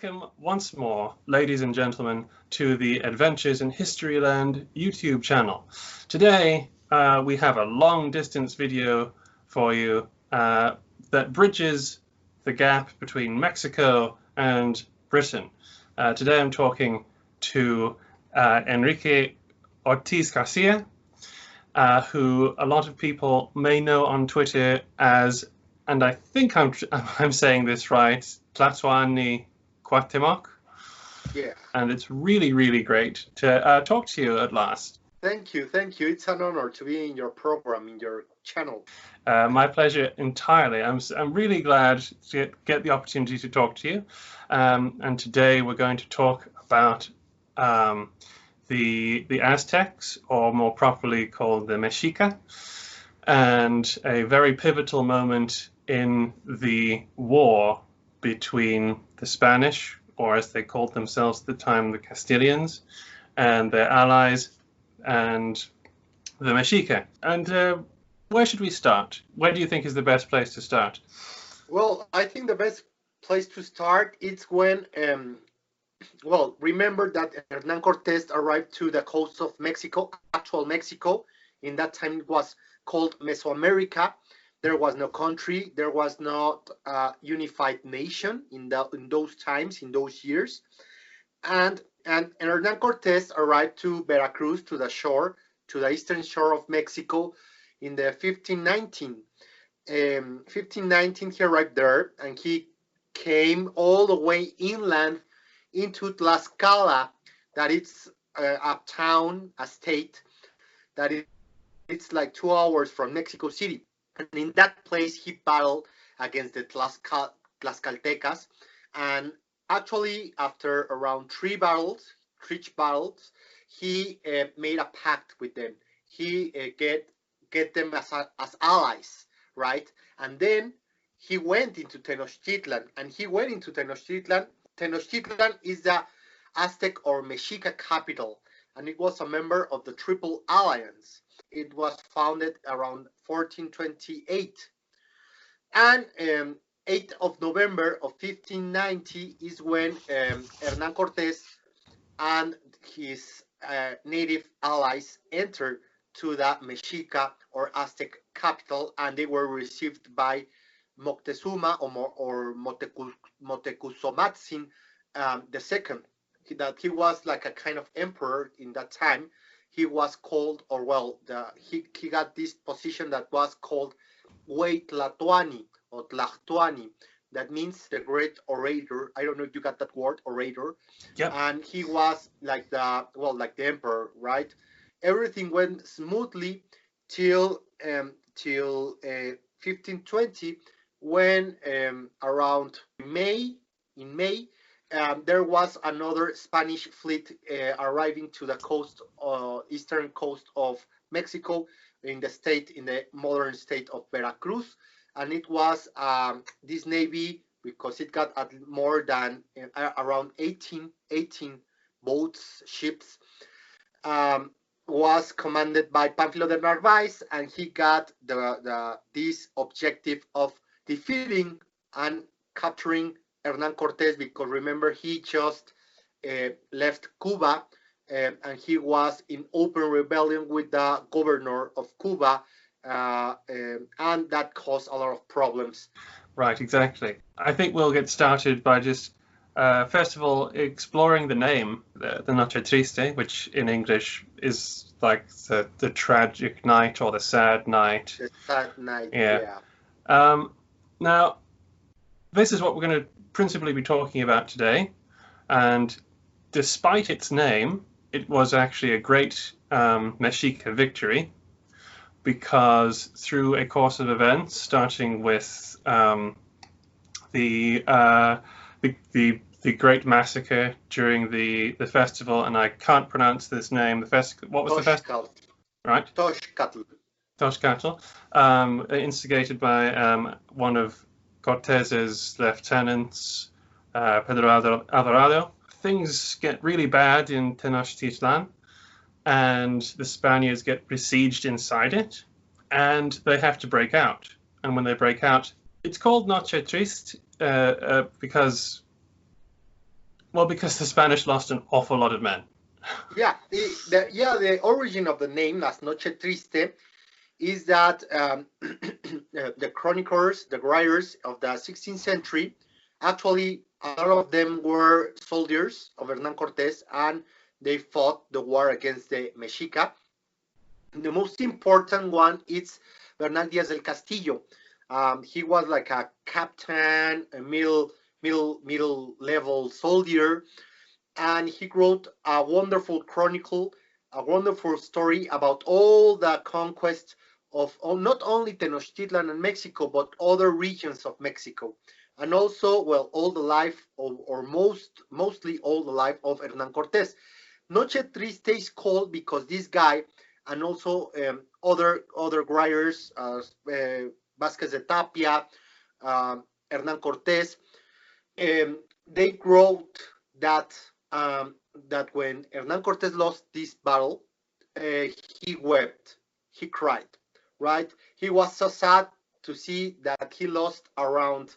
Welcome once more, ladies and gentlemen, to the Adventures in Historyland YouTube channel. Today, we have a long-distance video for you that bridges the gap between Mexico and Britain. Today I'm talking to Enrique Ortiz Garcia, who a lot of people may know on Twitter as, and I think I'm saying this right, Tlatoani Cuauhtemoc. Yeah. And it's really, really great to talk to you at last. Thank you. It's an honor to be in your program, in your channel. My pleasure entirely. I'm really glad to get the opportunity to talk to you. And today we're going to talk about the Aztecs, or more properly called the Mexica, and a very pivotal moment in the war between the Spanish, or as they called themselves at the time, the Castilians, and their allies, and the Mexica. And where should we start? Where do you think is the best place to start? Well, I think the best place to start is when, remember that Hernán Cortes arrived to the coast of Mexico, actual Mexico. In that time it was called Mesoamerica. There was no country, there was not a unified nation in those times, in those years. And Hernán Cortes arrived to Veracruz, to the shore, to the eastern shore of Mexico in the 1519. 1519 he arrived there, and he came all the way inland into Tlaxcala, that it's a town, a state, that it's like 2 hours from Mexico City. And in that place, he battled against the Tlaxcaltecas. And actually, after around three battles, he made a pact with them. He get them as allies, right? And then he went into Tenochtitlan. Tenochtitlan is the Aztec or Mexica capital, and it was a member of the Triple Alliance. It was founded around 1428. And 8th of November of 1590 is when Hernán Cortés and his native allies entered to the Mexica or Aztec capital, and they were received by Moctezuma or Motecuzomatzin II. That he was like a kind of emperor in that time. He was called, he got this position that was called Tlatoani or Tlatoani. That means the great orator. I don't know if you got that word, orator. Yeah. And he was like the emperor, right? Everything went smoothly till 1520, when around May, there was another Spanish fleet arriving to the coast, eastern coast of Mexico, in the modern state of Veracruz, and it was this navy, because it got more than around 18 boats, ships, was commanded by Pánfilo de Narváez, and he got this objective of defeating and capturing Hernán Cortés, because remember, he just left Cuba, and he was in open rebellion with the governor of Cuba, and that caused a lot of problems. Right, exactly. I think we'll get started by just, first of all, exploring the name, the Noche Triste, which in English is like the tragic night or the sad night. The sad night, yeah. Now, this is what we're going to principally be talking about today, and despite its name, it was actually a great Mexica victory, because through a course of events, starting with the great massacre during the festival, and I can't pronounce this name. What was the festival? Right. Toxcatl, instigated by one of Cortes's lieutenants, Pedro Alvarado. Things get really bad in Tenochtitlan, and the Spaniards get besieged inside it, and they have to break out. And when they break out, it's called Noche Triste because Well, because the Spanish lost an awful lot of men. Yeah, the origin of the name Las Noche Triste is that the chroniclers, the writers of the 16th century, actually a lot of them were soldiers of Hernán Cortés, and they fought the war against the Mexica. The most important one is Bernal Díaz del Castillo. He was like a captain, a middle level soldier, and he wrote a wonderful chronicle, a wonderful story about all the conquest of not only Tenochtitlan and Mexico, but other regions of Mexico. And also, well, all the life, or mostly all the life of Hernán Cortés. Noche Triste is called because this guy, and also other writers, Vázquez de Tapia, Hernán Cortés, they wrote that that when Hernán Cortés lost this battle, he wept, he cried, right? He was so sad to see that he lost around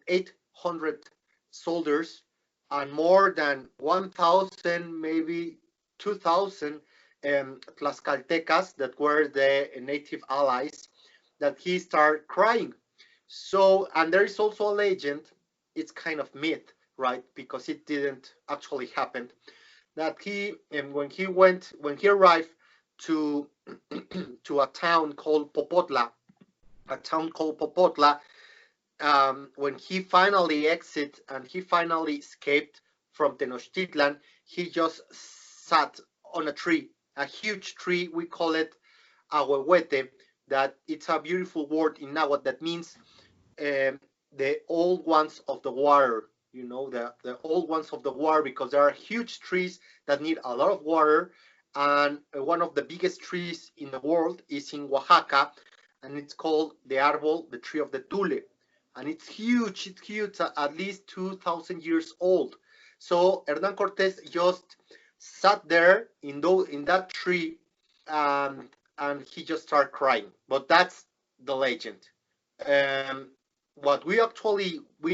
800 soldiers and more than 1,000, maybe 2,000 Tlaxcaltecas that were the native allies, that he started crying. So, and there is also a legend, it's kind of myth, right? Because it didn't actually happen, that when he arrived to to a town called Popotla, when he finally exited and he finally escaped from Tenochtitlan, he just sat on a tree, a huge tree. We call it ahuehuete. That it's a beautiful word in Nahuatl that means the old ones of the water. You know, the old ones of the water, because there are huge trees that need a lot of water. And one of the biggest trees in the world is in Oaxaca, and it's called the tree of the Tule. And it's huge, at least 2,000 years old. So Hernán Cortés just sat there in that tree, and he just started crying. But that's the legend. What we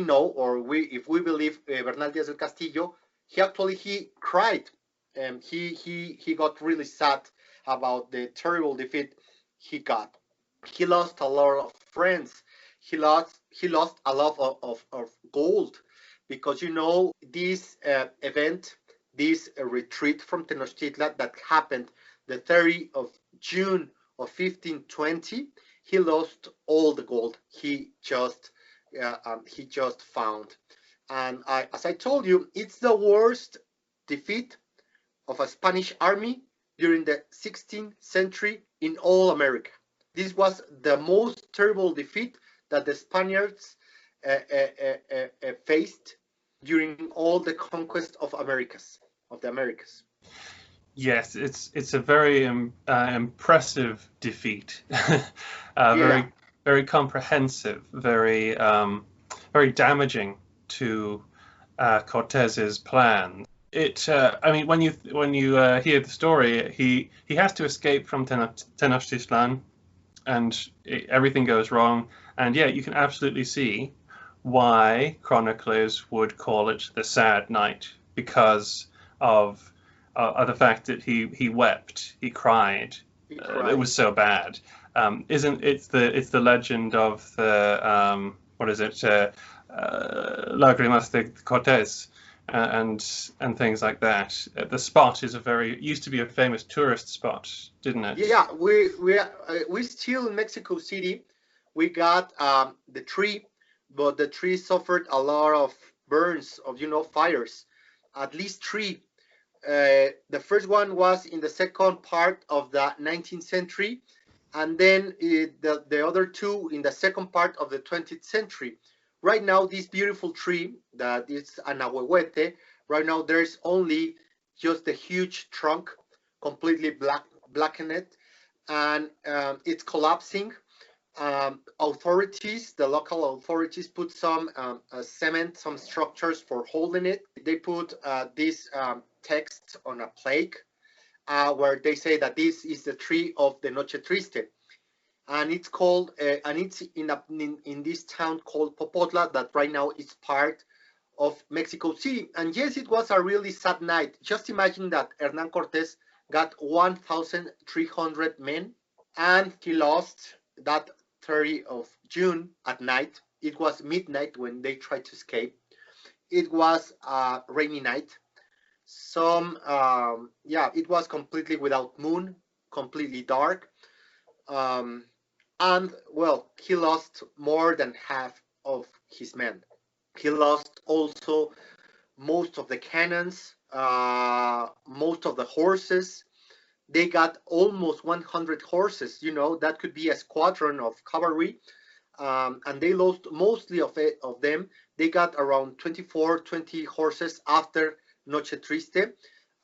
know, or if we believe Bernal Díaz del Castillo, he cried. He got really sad about the terrible defeat he got. He lost a lot of friends. He lost a lot of gold, because this event, this retreat from Tenochtitlan that happened the 30th of June of 1520. He lost all the gold he just found. And as I told you, it's the worst defeat of a Spanish army during the 16th century in all America. This was the most terrible defeat that the Spaniards faced during all the conquest of the Americas. Yes, it's a very impressive defeat. Yeah. Very comprehensive, very damaging to Cortez's plan. I mean, when you hear the story, he has to escape from Tenochtitlan, and everything goes wrong. And yeah, you can absolutely see why chroniclers would call it the sad night, because of the fact that he wept, he cried. It was so bad. It's the legend of the what is it, Lágrimas de Cortés, and things like that. The spot used to be a famous tourist spot, didn't it? Yeah, we still in Mexico City. We got the tree, but the tree suffered a lot of burns, of fires. At least three. The first one was in the second part of the 19th century, and then the other two in the second part of the 20th century. Right now, this beautiful tree that is an ahuehuete, right now there's only just a huge trunk, completely blackened, and it's collapsing. The local authorities put some cement, some structures for holding it. They put this text on a plaque where they say that this is the tree of the Noche Triste, and it's called and it's in this town called Popotla, that right now is part of Mexico City. And yes, it was a really sad night. Just imagine that Hernan Cortes got 1,300 men, and he lost that 30th of June at night. It was midnight when they tried to escape. It was a rainy night. It was completely without moon, completely dark. And well, he lost more than half of his men. He lost also most of the cannons, most of the horses. They got almost 100 horses. That could be a squadron of cavalry. And they lost mostly of them. They got around 24, 20 horses after Noche Triste.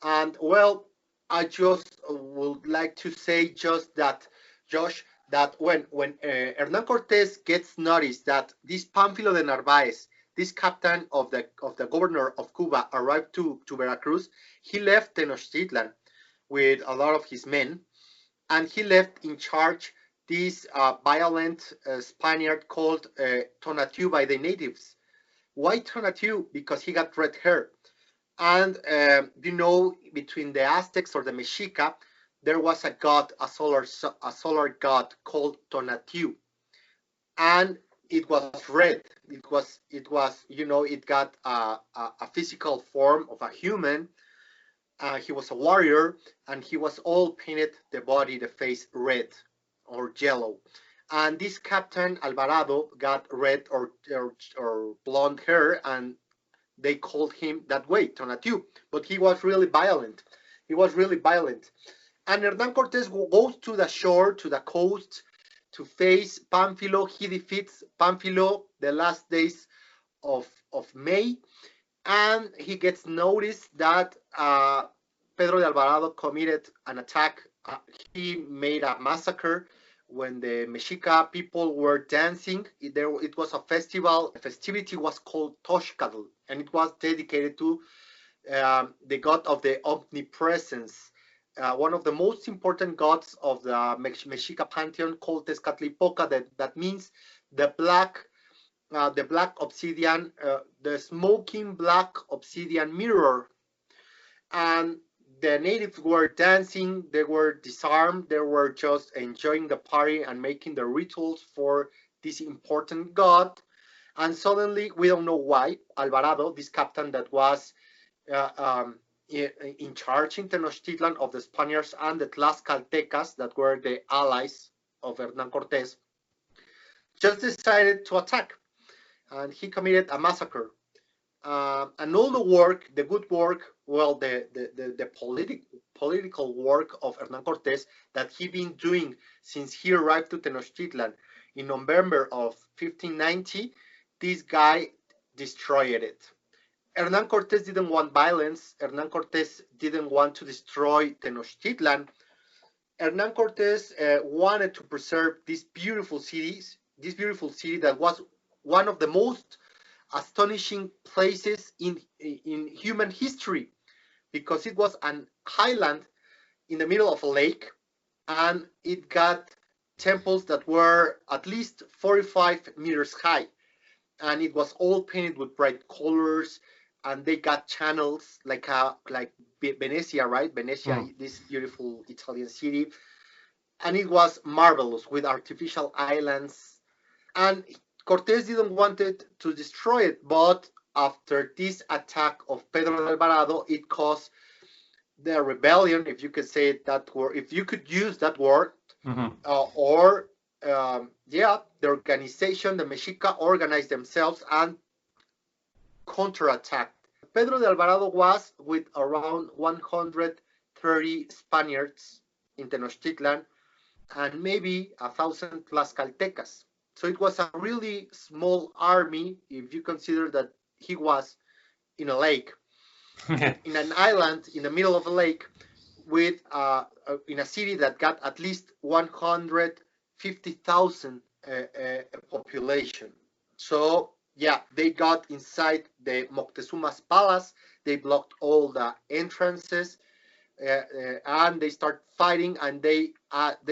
And well, I just would like to say just that, Josh, that when Hernan Cortes gets noticed that this Pánfilo de Narváez, this captain of the governor of Cuba, arrived to Veracruz, he left Tenochtitlan with a lot of his men, and he left in charge this violent Spaniard called Tonatiuh by the natives. Why Tonatiuh? Because he got red hair. And between the Aztecs or the Mexica, there was a god, a solar god called Tonatiuh, and it was red. It was it got a physical form of a human. He was a warrior, and he was all painted, the body, the face red or yellow. And this Captain Alvarado got red or blonde hair, and they called him that way, Tonatiuh. But he was really violent. And Hernan Cortes goes to the shore, to the coast, to face Pánfilo. He defeats Pánfilo the last days of May, and he gets noticed that Pedro de Alvarado committed an attack. He made a massacre when the Mexica people were dancing. It was a festival. The festivity was called Toxcatl, and it was dedicated to the god of the omnipresence, one of the most important gods of the Mexica pantheon, called Tezcatlipoca. That means the black obsidian, the smoking black obsidian mirror. And the natives were dancing, they were disarmed, they were just enjoying the party and making the rituals for this important god. And suddenly, we don't know why, Alvarado, this captain that was in charge in Tenochtitlan of the Spaniards and the Tlaxcaltecas, that were the allies of Hernan Cortes, just decided to attack. And he committed a massacre. And all the work, the good work, well, the political work of Hernan Cortes that he'd been doing since he arrived to Tenochtitlan in November of 1590, this guy destroyed it. Hernan Cortes didn't want violence. Hernan Cortes didn't want to destroy Tenochtitlan. Hernan Cortes wanted to preserve this beautiful city that was one of the most astonishing places in human history, because it was an island in the middle of a lake, and it got temples that were at least 45 meters high, and it was all painted with bright colors, and they got channels like Venezia, right? Venezia, this beautiful Italian city, and it was marvelous with artificial islands. And Cortes didn't want it to destroy it, but after this attack of Pedro de Alvarado, it caused the rebellion, if you could say that word, if you could use that word, the organization, the Mexica, organized themselves and counterattacked. Pedro de Alvarado was with around 130 Spaniards in Tenochtitlan and maybe 1,000 Tlaxcaltecas. So it was a really small army if you consider that he was in a lake, in an island in the middle of a lake, with in a city that got at least 150,000 population. So yeah, they got inside the Moctezuma's palace. They blocked all the entrances, and they start fighting. And they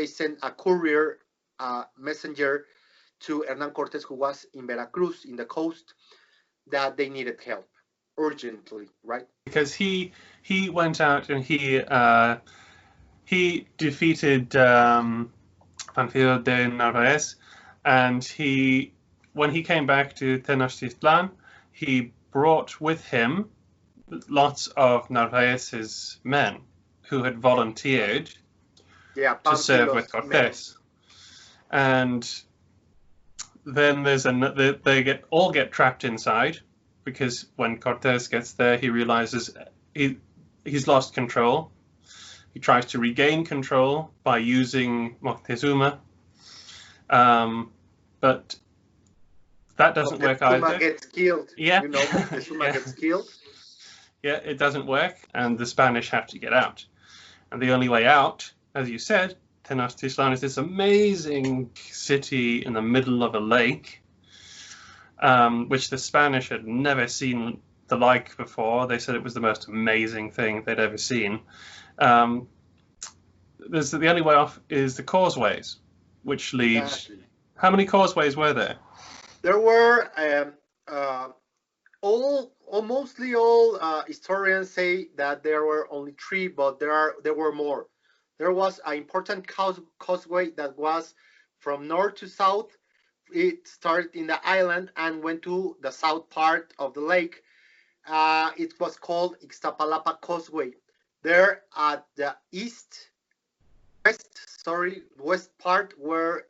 sent a courier, messenger, to Hernan Cortes, who was in Veracruz, in the coast, that they needed help urgently, right? Because he went out and he defeated Panfilo de Narvaez, and when he came back to Tenochtitlan, he brought with him lots of Narvaez's men who had volunteered to serve with Cortes. And then they all get trapped inside, because when Cortes gets there, he realizes he's lost control. He tries to regain control by using Moctezuma, but that doesn't work either. Moctezuma gets killed. Yeah. You know, Moctezuma gets killed. Yeah, it doesn't work, and the Spanish have to get out. And the only way out, as you said, Tenochtitlan is this amazing city in the middle of a lake, which the Spanish had never seen the like before. They said it was the most amazing thing they'd ever seen. The only way off is the causeways, which lead. Exactly. How many causeways were there? There were mostly all historians say that there were only 3, but there were more. There was an important causeway that was from north to south. It started in the island and went to the south part of the lake. It was called Ixtapalapa Causeway. There at the west part, where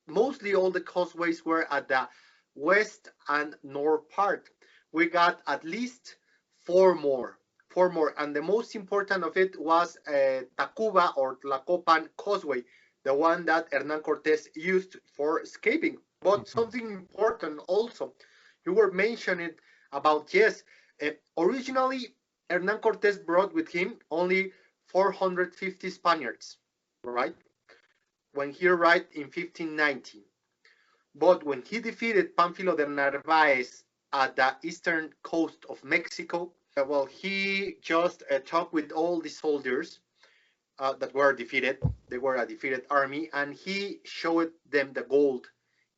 mostly all the causeways were at the west and north part. We got at least 4 more, and the most important of it was Tacuba or Tlacopan Causeway, the one that Hernan Cortes used for escaping. But something important also, you were mentioning about, yes, originally Hernan Cortes brought with him only 450 Spaniards, right? When he arrived in 1590. But when he defeated Pánfilo de Narváez at the eastern coast of Mexico, he just talked with all the soldiers that were defeated. They were a defeated army, and he showed them the gold.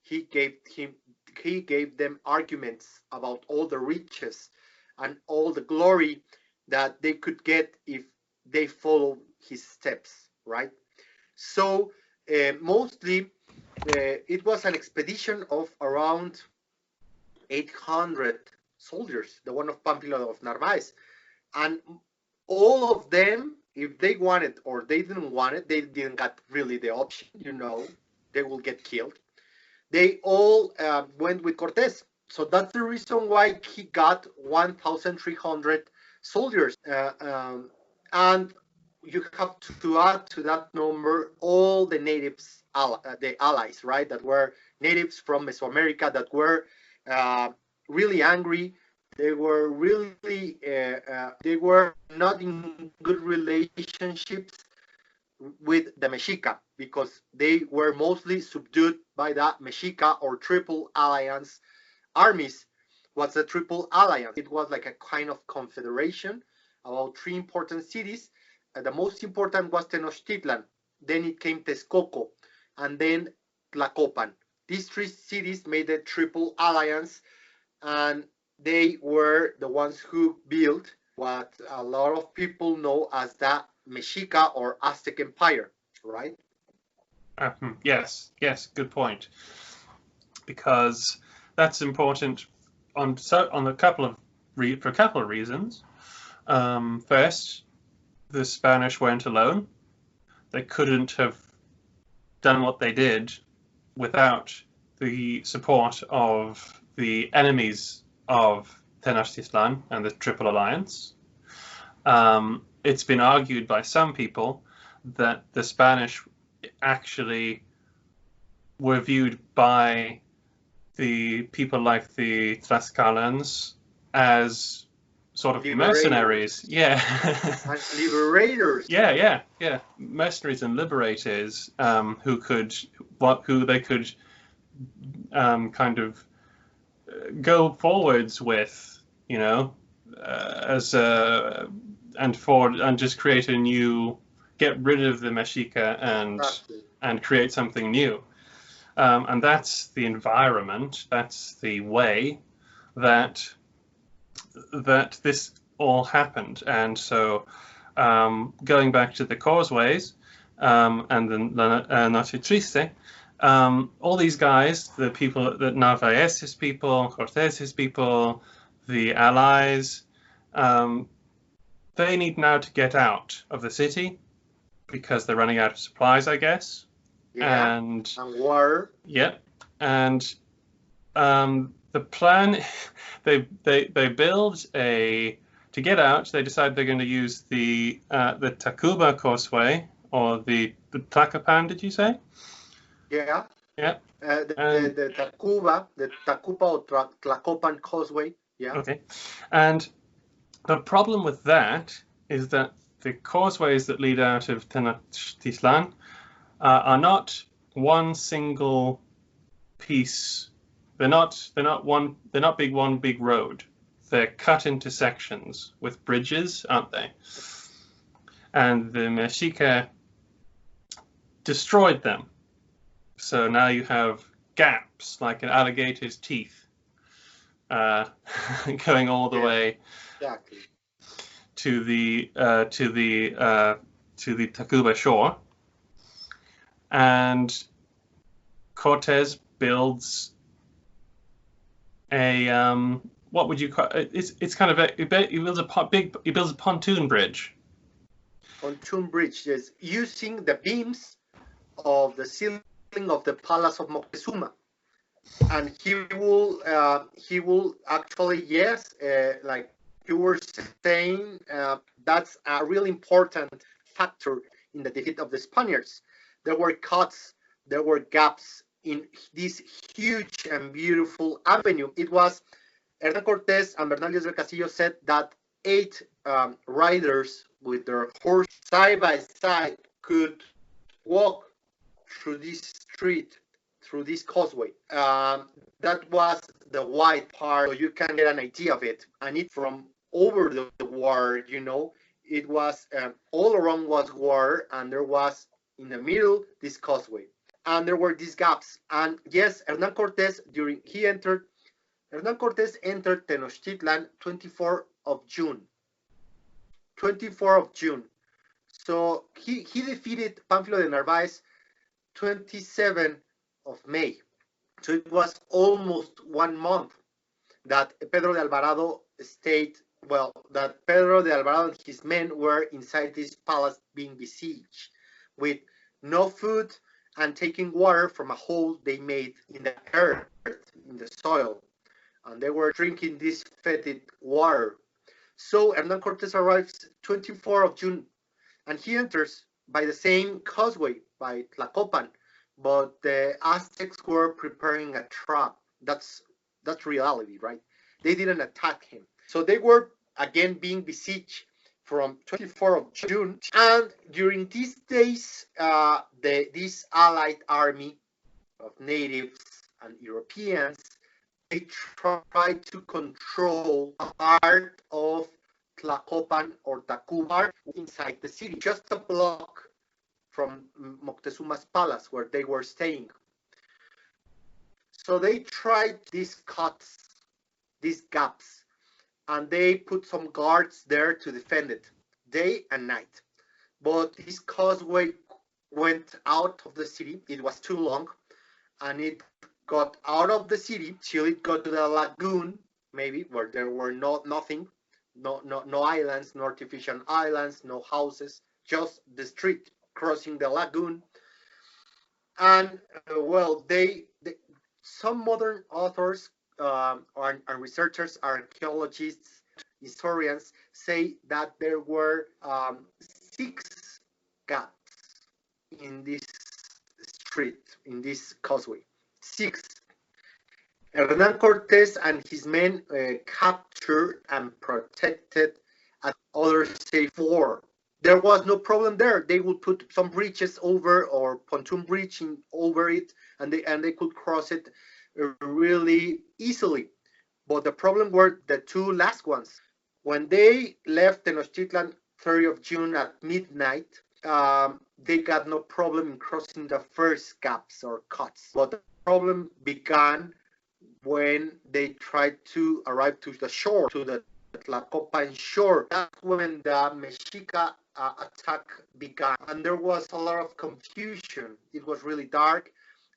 He gave them arguments about all the riches and all the glory that they could get if they follow his steps, right? So mostly it was an expedition of around 800 soldiers, the one of Pánfilo of Narváez, and all of them, if they wanted or they didn't want it, they didn't get really the option, you know, they will get killed. They all went with Cortés. So that's the reason why he got 1,300 soldiers. And you have to add to that number all the natives, the allies, right? That were natives from Mesoamerica that were really angry. They were really, they were not in good relationships with the Mexica, because they were mostly subdued by the Mexica or Triple Alliance armies. What's the Triple Alliance? It was like a kind of confederation about 3 important cities. The most important was Tenochtitlan, then it came Texcoco, and then Tlacopan. These 3 cities made the Triple Alliance, and they were the ones who built what a lot of people know as the Mexica or Aztec Empire, right? Yes, good point. Because that's important for a couple of reasons. First, the Spanish weren't alone. They couldn't have done what they did without the support of the enemies of Tenochtitlan and the Triple Alliance. It's been argued by some people that the Spanish actually were viewed by the people like the Tlaxcalans as sort of mercenaries. Yeah. And liberators. Yeah. Mercenaries and liberators who they could kind of go forwards with, you know, and just create a new, get rid of the Mexica and create something new. And that's the environment, that's the way that that this all happened. And so going back to the causeways and the Noche Triste, all these guys, the people, the Narvaez's people, Cortes's people, the allies, they need now to get out of the city because they're running out of supplies, I guess. Yeah. And war. yeah, and the plan, they build to get out. They decide they're going to use the Tacuba Causeway or the Tlacopan. Did you say? Yeah. Yeah. The Tacuba or Tlacopan Causeway. Yeah. Okay. And the problem with that is that the causeways that lead out of Tenochtitlan are not one single piece. They're not one big road. They're cut into sections with bridges, aren't they? And the Mexica destroyed them. So now you have gaps like an alligator's teeth going all the way exactly to the Tacuba Shore. And Cortes builds a what would you call it? It's kind of he builds a pontoon bridge. Pontoon bridge, yes, using the beams of the ceiling of the palace of Moctezuma, and he will actually, yes, like you were saying, that's a really important factor in the defeat of the Spaniards. There were cuts, there were gaps in this huge and beautiful avenue. It was Hernán Cortés and Bernal Díaz del Castillo said that 8 riders with their horse side by side could walk through this street, through this causeway. That was the wide part, so you can get an idea of it. And it from over the water, it was all around was water, and there was in the middle this causeway, and there were these gaps. And yes, Hernán Cortés entered Tenochtitlan 24 of June. So he defeated Pánfilo de Narváez 27 of May. So it was almost 1 month that Pedro de Alvarado that Pedro de Alvarado and his men were inside this palace being besieged with no food and taking water from a hole they made in the earth, in the soil. And they were drinking this fetid water. So Hernán Cortés arrives 24 of June, and he enters by the same causeway, by Tlacopan, but the Aztecs were preparing a trap. That's reality, right? They didn't attack him. So they were again being besieged from 24 of June, and during these days, this allied army of natives and Europeans, they tried to control part of Tlacopan or Tacuba inside the city, just a block from Moctezuma's palace where they were staying. So they tried these cuts, these gaps, and they put some guards there to defend it day and night. But this causeway went out of the city. It was too long, and it got out of the city till it got to the lagoon, maybe, where there were nothing, no islands, no artificial islands, no houses, just the street crossing the lagoon. And some modern authors and researchers, archaeologists, historians say that there were 6 gaps in this street, in this causeway. 6. Hernán Cortés and his men captured and protected, and others say 4. There was no problem there. They would put some bridges over, or pontoon bridge over it, and they could cross it really easily. But the problem were the 2 last ones. When they left Tenochtitlan 30 of June at midnight, they got no problem in crossing the first gaps or cuts. But the problem began when they tried to arrive to the shore, to the Tacuba Shore. That's when the Mexica attack began, and there was a lot of confusion. It was really dark,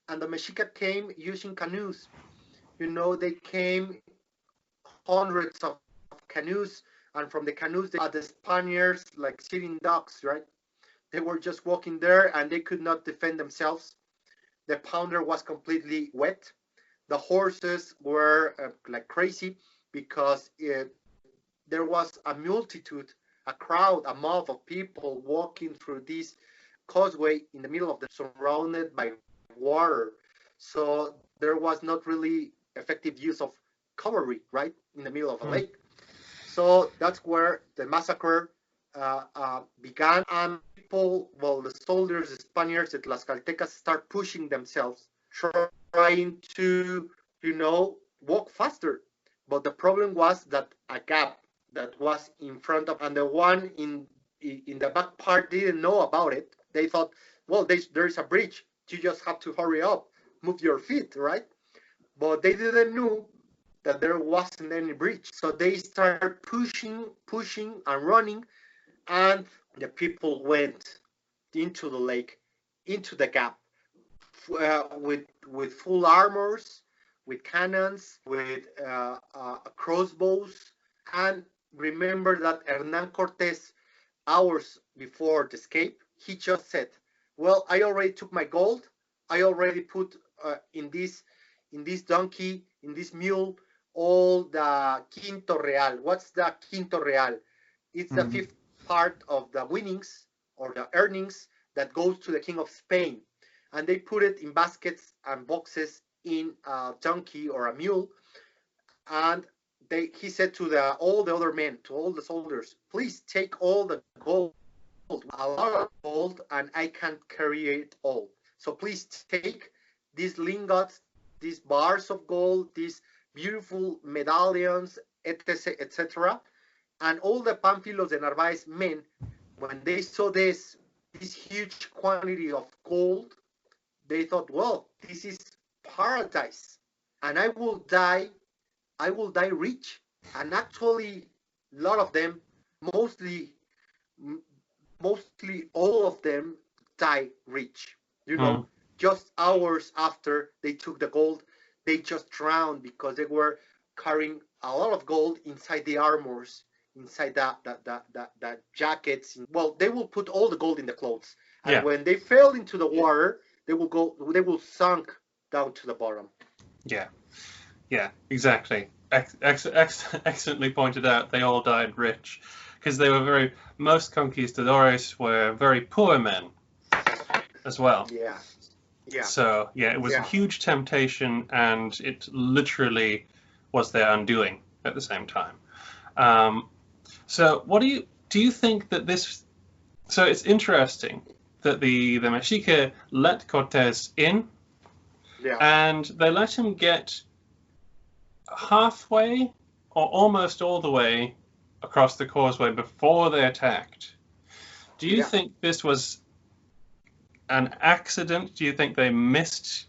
and the Mexica came using canoes. They came hundreds of canoes, and from the canoes, the Spaniards like sitting ducks, right? They were just walking there, and they could not defend themselves. The pounder was completely wet. The horses were like crazy because there was a multitude, a crowd, a mob of people walking through this causeway in the middle of the surrounded by water. So there was not really effective use of cavalry, right, in the middle of a lake. So that's where the massacre began, and people, well, the soldiers, the Spaniards, the Tlaxcaltecas start pushing themselves, trying to, walk faster. But the problem was that a gap that was in front of, and the one in the back part didn't know about it. They thought, well, there's a bridge. You just have to hurry up, move your feet, right? But they didn't know that there wasn't any bridge. So they started pushing and running, and the people went into the lake, into the gap, with full armors, with cannons, with crossbows. And remember that Hernan Cortes, hours before the escape, he just said, well, I already took my gold. I already put in this donkey, in this mule, all the quinto real. What's the quinto real? It's the fifth part of the winnings or the earnings that goes to the King of Spain. And they put it in baskets and boxes in a donkey or a mule. And he said to all the other men, to all the soldiers, please take all the gold, a lot of gold, and I can't carry it all. So please take these lingots, these bars of gold, these beautiful medallions, etc., etc. And all the Pánfilos de Narváez men, when they saw this huge quantity of gold, they thought, well, this is paradise, and I will die rich. And actually, a lot of them, mostly all of them, die rich. Just hours after they took the gold, they just drowned because they were carrying a lot of gold inside the armors, inside the jackets. Well, they will put all the gold in the clothes, and when they fell into the water, they will sunk down to the bottom. Yeah, exactly. Excellently pointed out. They all died rich because most conquistadores were very poor men as well. Yeah. So it was a huge temptation, and it literally was their undoing at the same time. So what do you think that this? So it's interesting that the Mexica let Cortes in, and they let him get halfway or almost all the way across the causeway before they attacked. Do you think this was an accident? Do you think they missed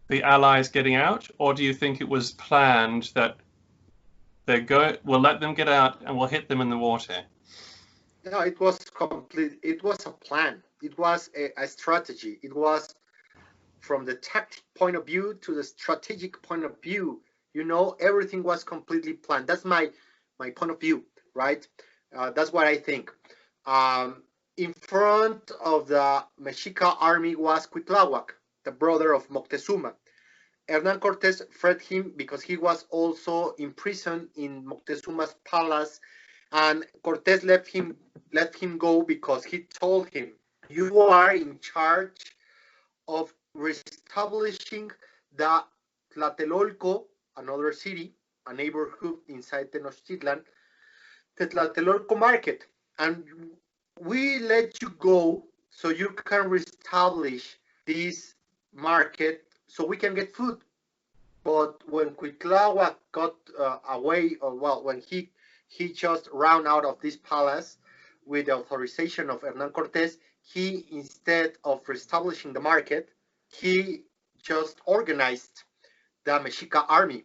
the Allies getting out, or do you think it was planned that we'll let them get out and we'll hit them in the water? No, it was complete. It was a plan. It was a strategy. It was from the tactic point of view to the strategic point of view. Everything was completely planned. That's my point of view, right? That's what I think. In front of the Mexica army was Cuitláhuac, the brother of Moctezuma. Hernan Cortes fled him because he was also imprisoned in Moctezuma's palace, and Cortes let him go because he told him, you are in charge of reestablishing the Tlatelolco, another city, a neighborhood inside Tenochtitlan, the Tlatelolco market. And we let you go so you can reestablish this market so we can get food. But when Cuitláhuac got away, when he just ran out of this palace with the authorization of Hernan Cortes, he, instead of reestablishing the market, he just organized the Mexica army.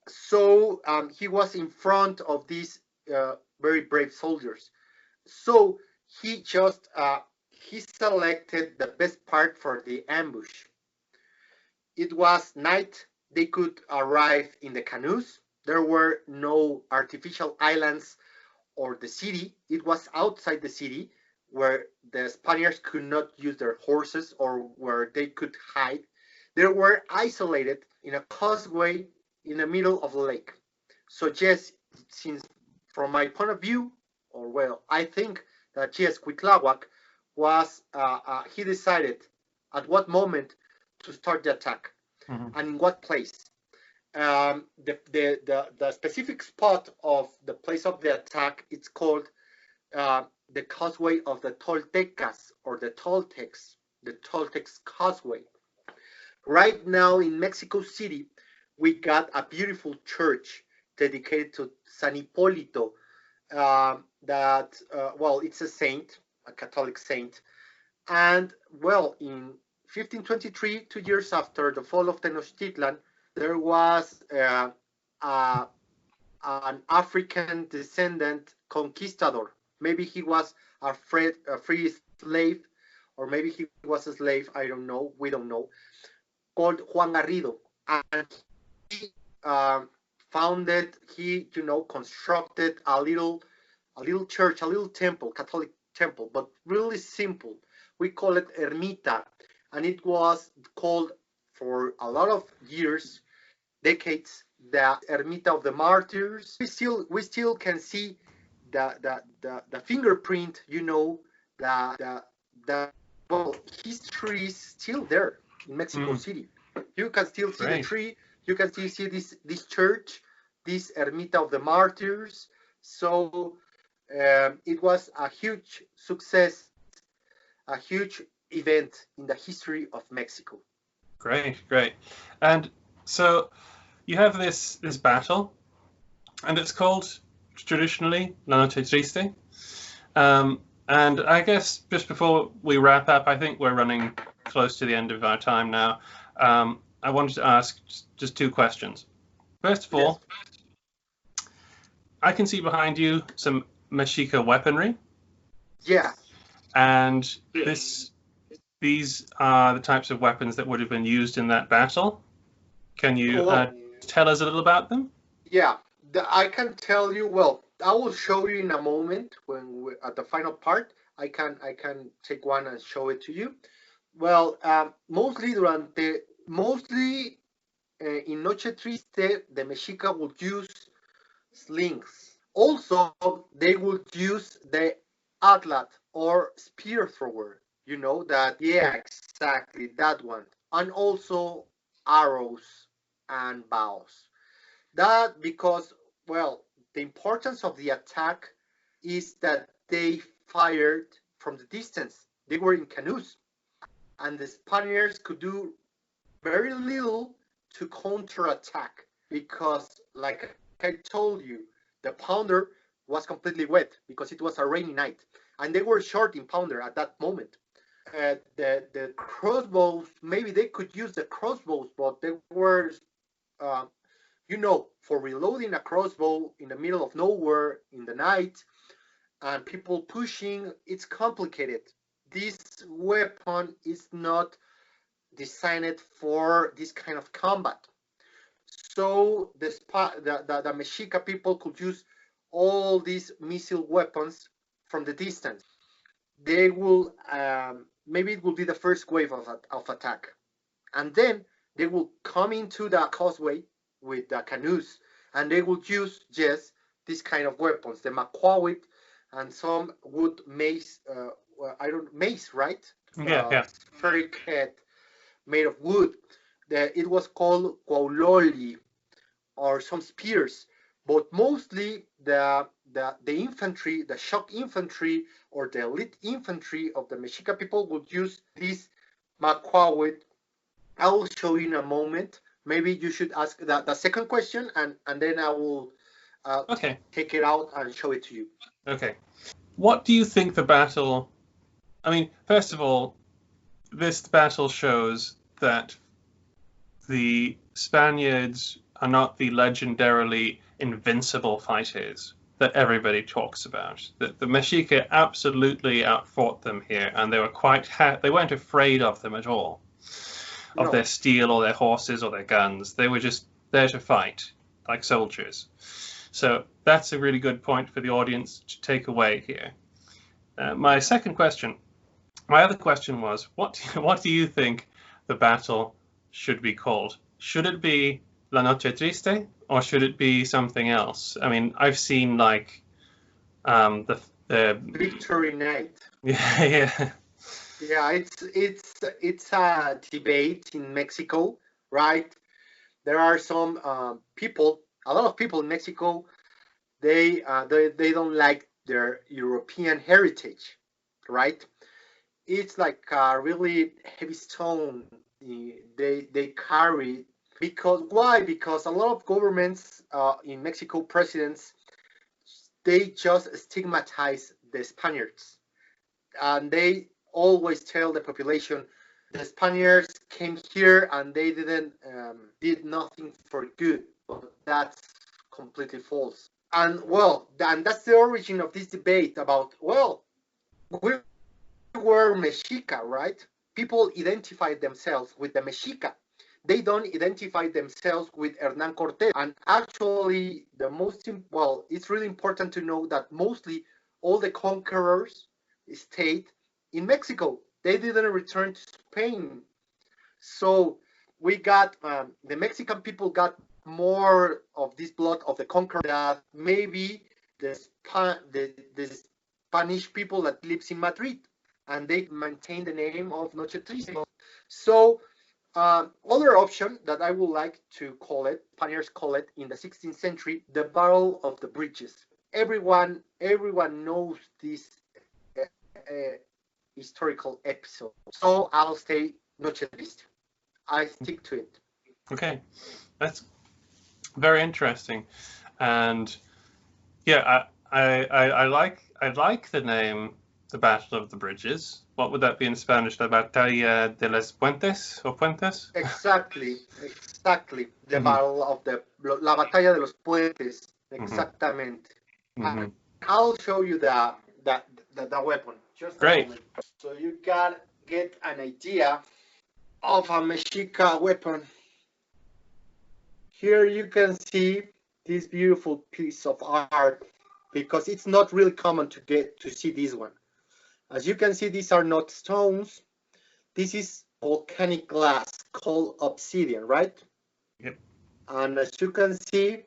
So he was in front of this very brave soldiers. So he just he selected the best part for the ambush. It was night. They could arrive in the canoes. There were no artificial islands or the city. It was outside the city where the Spaniards could not use their horses or where they could hide. They were isolated in a causeway in the middle of the lake. So yes, since from my point of view, or well, I think that yes, Cuitlahuac was he decided at what moment to start the attack and in what place. The specific spot of the place of the attack, it's called the Causeway of the Toltecas or the Toltecs Causeway. Right now in Mexico City, we got a beautiful church dedicated to San Hipólito. Well, it's a saint, a Catholic saint, and well, in 1523, 2 years after the fall of Tenochtitlan, there was an African descendant conquistador. Maybe he was a free slave, or maybe he was a slave. I don't know. We don't know. Called Juan Garrido, and he founded. He, constructed a little church, a little temple, Catholic temple, but really simple. We call it ermita, and it was called for a lot of years, decades, the Ermita of the Martyrs. We still can see the fingerprint. Well, history is still there in Mexico City. You can still see the tree. You can still see this church, this Ermita of the Martyrs. So it was a huge success, a huge event in the history of Mexico. Great. And so you have this battle, and it's called traditionally La Noche Triste. And I guess just before we wrap up, I think we're running close to the end of our time now. I wanted to ask just two questions. First of all, I can see behind you some Mexica weaponry. Yeah. And these are the types of weapons that would have been used in that battle. Can you tell us a little about them? Yeah, I can tell you. Well, I will show you in a moment when at the final part. I can take one and show it to you. Well, mostly in Noche Triste, the Mexica would use slings. Also, they would use the atlat or spear thrower. You know that? Yeah, exactly, that one. And also arrows and bows. That because, well, the importance of the attack is that they fired from the distance. They were in canoes, and the Spaniards could do very little to counterattack because, like I told you, the pounder was completely wet because it was a rainy night, and they were short in pounder at that moment. The crossbows, maybe they could use the crossbows, but they were, for reloading a crossbow in the middle of nowhere in the night and people pushing, it's complicated. This weapon is not designed for this kind of combat. So the Mexica people could use all these missile weapons from the distance. They will, maybe it will be the first wave of attack. And then they will come into the causeway with the canoes, and they would use just this kind of weapons, the maquawit and some wood mace, mace, right? Yeah. Spheric head made of wood. It was called quauloli, or some spears, but mostly the infantry, the shock infantry or the elite infantry of the Mexica people would use this maquawit. I will show you in a moment. Maybe you should ask the second question, and then I will take it out and show it to you. Okay. What do you think the battle... I mean, first of all, this battle shows that the Spaniards are not the legendarily invincible fighters that everybody talks about. The Mexica absolutely outfought them here, and they were they weren't afraid of them at all, of No. their steel or their horses or their guns. They were just there to fight like soldiers. So that's a really good point for the audience to take away here. My other question was, what do you think the battle should be called? Should it be La Noche Triste, or should it be something else? I mean, I've seen like the Victory Night. yeah. Yeah, it's a debate in Mexico, right? There are some people, a lot of people in Mexico, they don't like their European heritage, right? It's like a really heavy stone they carry. Because why? Because a lot of governments in Mexico, presidents, they just stigmatize the Spaniards, and they always tell the population the Spaniards came here and they didn't did nothing for good. But that's completely false. And well, and that's the origin of this debate about, well, we were Mexica, right? People identify themselves with the Mexica. They don't identify themselves with Hernan Cortes. And actually, it's really important to know that mostly all the conquerors stayed in Mexico. They didn't return to Spain. So we got, the Mexican people got more of this blood of the conqueror that maybe the Spanish people that lives in Madrid, and they maintain the name of Noche Triste. So other option that I would like to call it, Spaniards call it in the 16th century, the Battle of the Bridges. Everyone knows this historical episode. So I'll say Noche Triste. I stick to it. Okay, that's very interesting, and yeah, I like the name, the Battle of the Bridges. What would that be in Spanish? La Batalla de los Puentes or Puentes? Exactly. The battle of La Batalla de los Puentes. Exactamente. I'll show you the weapon. Just Great. a moment. So you can get an idea of a Mexica weapon. Here you can see this beautiful piece of art, because it's not really common to see this one. As you can see, these are not stones. This is volcanic glass called obsidian, right? Yep. And as you can see,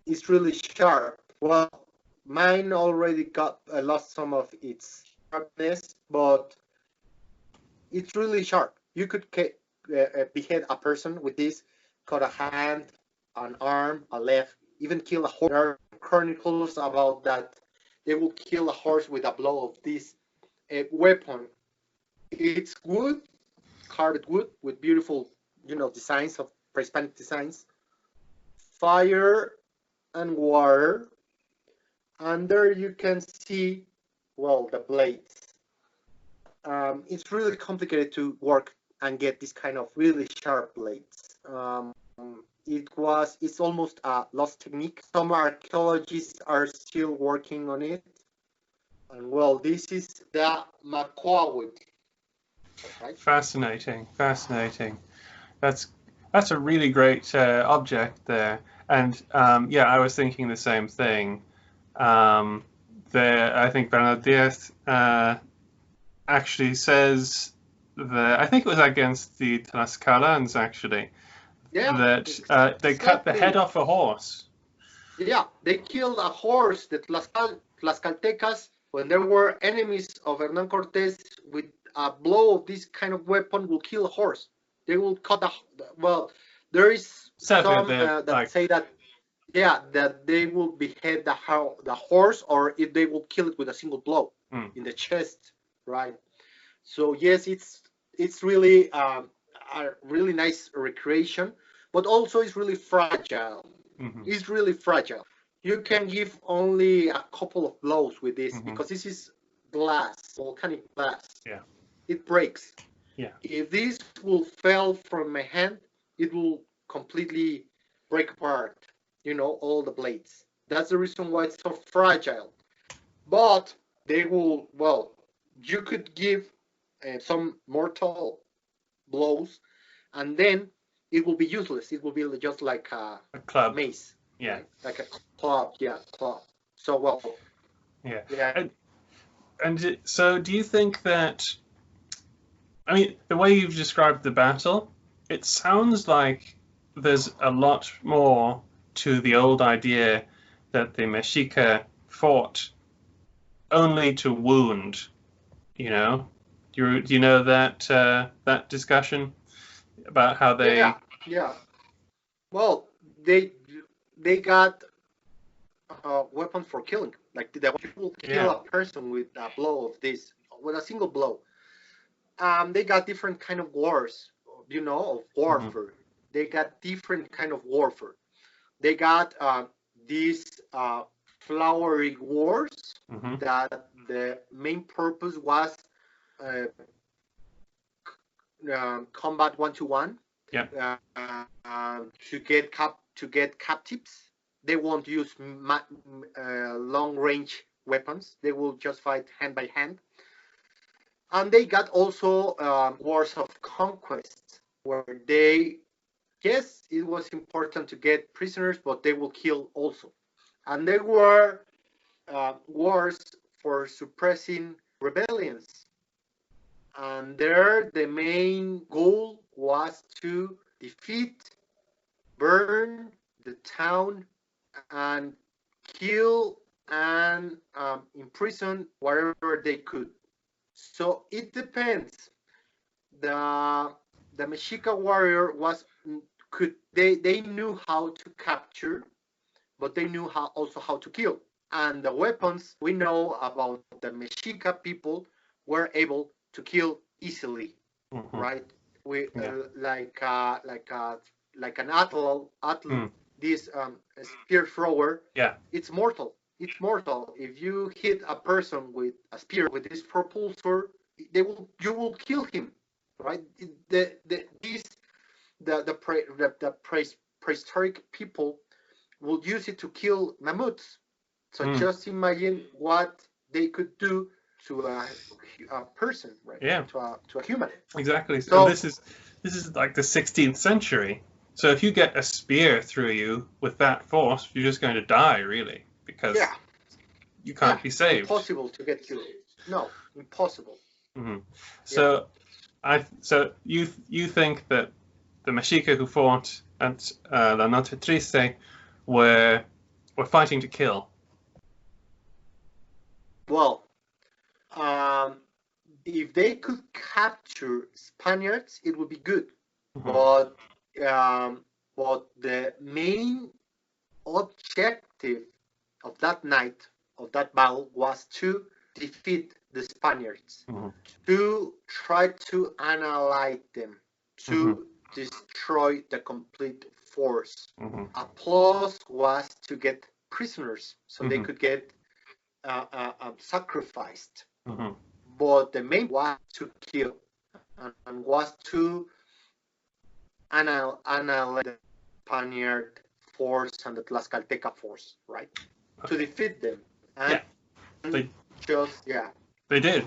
it's really sharp. Well, mine already lost some of its sharpness, but it's really sharp. You could behead a person with this, cut a hand, an arm, a leg, even kill a horse. There are chronicles about that. They will kill a horse with a blow of this weapon. It's wood, carved wood with beautiful, designs of pre-Hispanic designs. Fire and water. And there you can see, well, the blades. It's really complicated to work and get this kind of really sharp blades. It's almost a lost technique. Some archaeologists are still working on it. And well, this is the macaw wood. Right? Fascinating. That's a really great object there. And yeah, I was thinking the same thing. I think Bernadette actually says that, I think it was against the Tlaxcalans actually, that they cut the head off a horse. Yeah, they killed a horse. The Tlaxcaltecas, when there were enemies of Hernan Cortes, with a blow of this kind of weapon, will kill a horse. They will cut there is some that say that, that they will behead the horse, or if they will kill it with a single blow in the chest, right? So yes, it's really a really nice recreation, but also it's really fragile. It's really fragile. You can give only a couple of blows with this, because this is glass, volcanic glass. Yeah. It breaks. Yeah. If this will fall from my hand, it will completely break apart, all the blades. That's the reason why it's so fragile. But they will, well, you could give some mortal blows, and then it will be useless. It will be just like a club. mace. Yeah. Right? Like a club. Yeah, club. So, well. Yeah. Yeah. And so do you think that, I mean, the way you've described the battle, it sounds like there's a lot more to the old idea that the Mexica fought only to wound, you know? Do you know that that discussion about how they... Yeah. Well, they got weapons for killing. Like you will kill a person with a blow of this, with a single blow. They got different kind of wars, of warfare. They got different kind of warfare. They got these flowery wars that the main purpose was combat 1-to-1. Yeah. To get captives. They won't use long range weapons. They will just fight hand by hand. And they got also wars of conquest, where yes, it was important to get prisoners, but they will kill also. And there were wars for suppressing rebellions. And there, the main goal was to defeat, burn the town, and kill and imprison wherever they could. So it depends. The Mexica warrior they knew how to capture, but they knew also how to kill. And the weapons we know about the Mexica people were able to kill easily, right? Like an athlete, this spear thrower. Yeah. It's mortal. It's mortal. If you hit a person with a spear with this propulsor, you will kill him, right? The prehistoric people will use it to kill mammoths. So just imagine what they could do to a person, right? Yeah. To a human. Exactly. So this is like the 16th century. So if you get a spear through you with that force, you're just going to die, really, because you can't be saved. Impossible to get killed. No, impossible. So so you think that the Mexica who fought at La Noche Triste were fighting to kill? Well, if they could capture Spaniards, it would be good. But the main objective of that night, of that battle, was to defeat the Spaniards, to try to annihilate them, to destroy the complete force. A plus was to get prisoners, so they could get sacrificed. But the main was to kill, and was to annihilate the Spaniard force and the Tlaxcalteca force, right? To defeat them. And They did.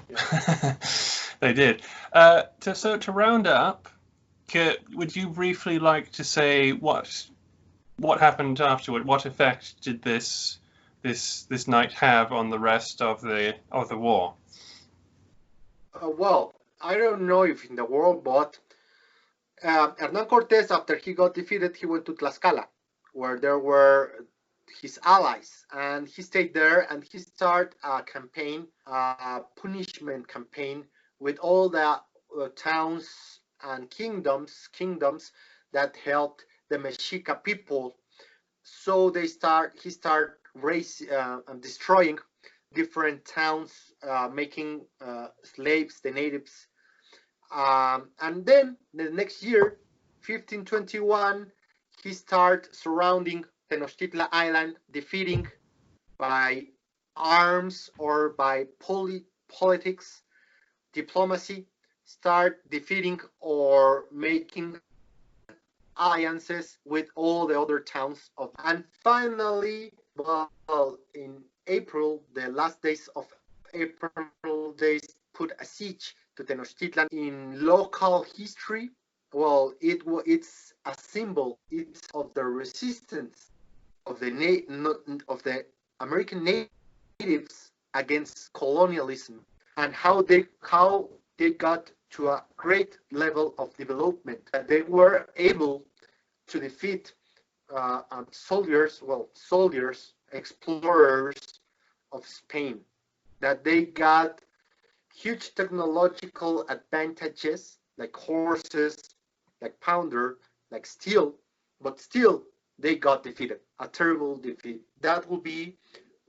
They did. To round up, would you briefly like to say what happened afterward? What effect did this night have on the rest of the war? Well, I don't know if in the world, but Hernan Cortes, after he got defeated, he went to Tlaxcala, where there were his allies, and he stayed there, and he started a campaign, a punishment campaign, with all the towns and kingdoms that helped the Mexica people. So he started destroying different towns, making slaves, the natives. And then the next year, 1521, he started surrounding Tenochtitlan Island, defeating by arms or by politics, diplomacy, start defeating or making alliances with all the other towns and finally Well, in April, the last days of April, they put a siege to Tenochtitlan. In local history, well, it's a symbol. It's of the resistance of the American natives against colonialism, and how they got to a great level of development, that they were able to defeat soldiers, explorers of Spain, that they got huge technological advantages like horses, like powder, like steel, but still they got defeated, a terrible defeat. That will be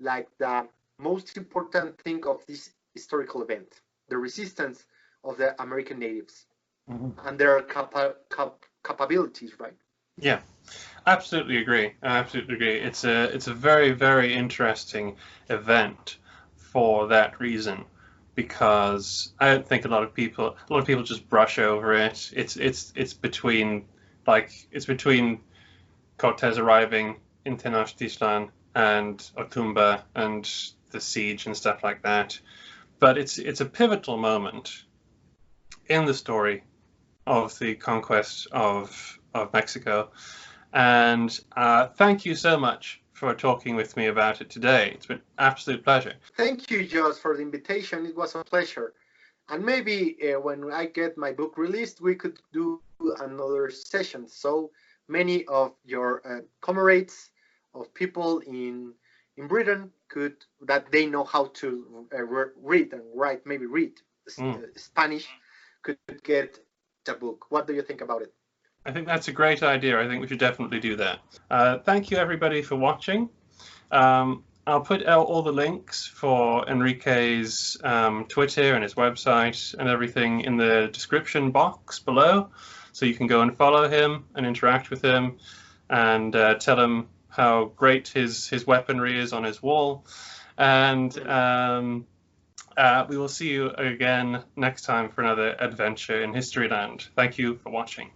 like the most important thing of this historical event, the resistance of the American natives and their capabilities, right? Yeah, absolutely agree. I absolutely agree. It's a very, very interesting event for that reason, because I don't think a lot of people just brush over it. It's between Cortes arriving in Tenochtitlan and Otumba and the siege and stuff like that. But it's a pivotal moment in the story of the conquest of Mexico. And thank you so much for talking with me about it today. It's been an absolute pleasure. Thank you, Josh, for the invitation. It was a pleasure. And maybe when I get my book released, we could do another session. So many of your comrades, of people in Britain, that they know how to read and write, maybe read Spanish, could get the book. What do you think about it? I think that's a great idea. I think we should definitely do that. Thank you, everybody, for watching. I'll put out all the links for Enrique's Twitter and his website and everything in the description box below, so you can go and follow him and interact with him and tell him how great his weaponry is on his wall. And we will see you again next time for another adventure in Historyland. Thank you for watching.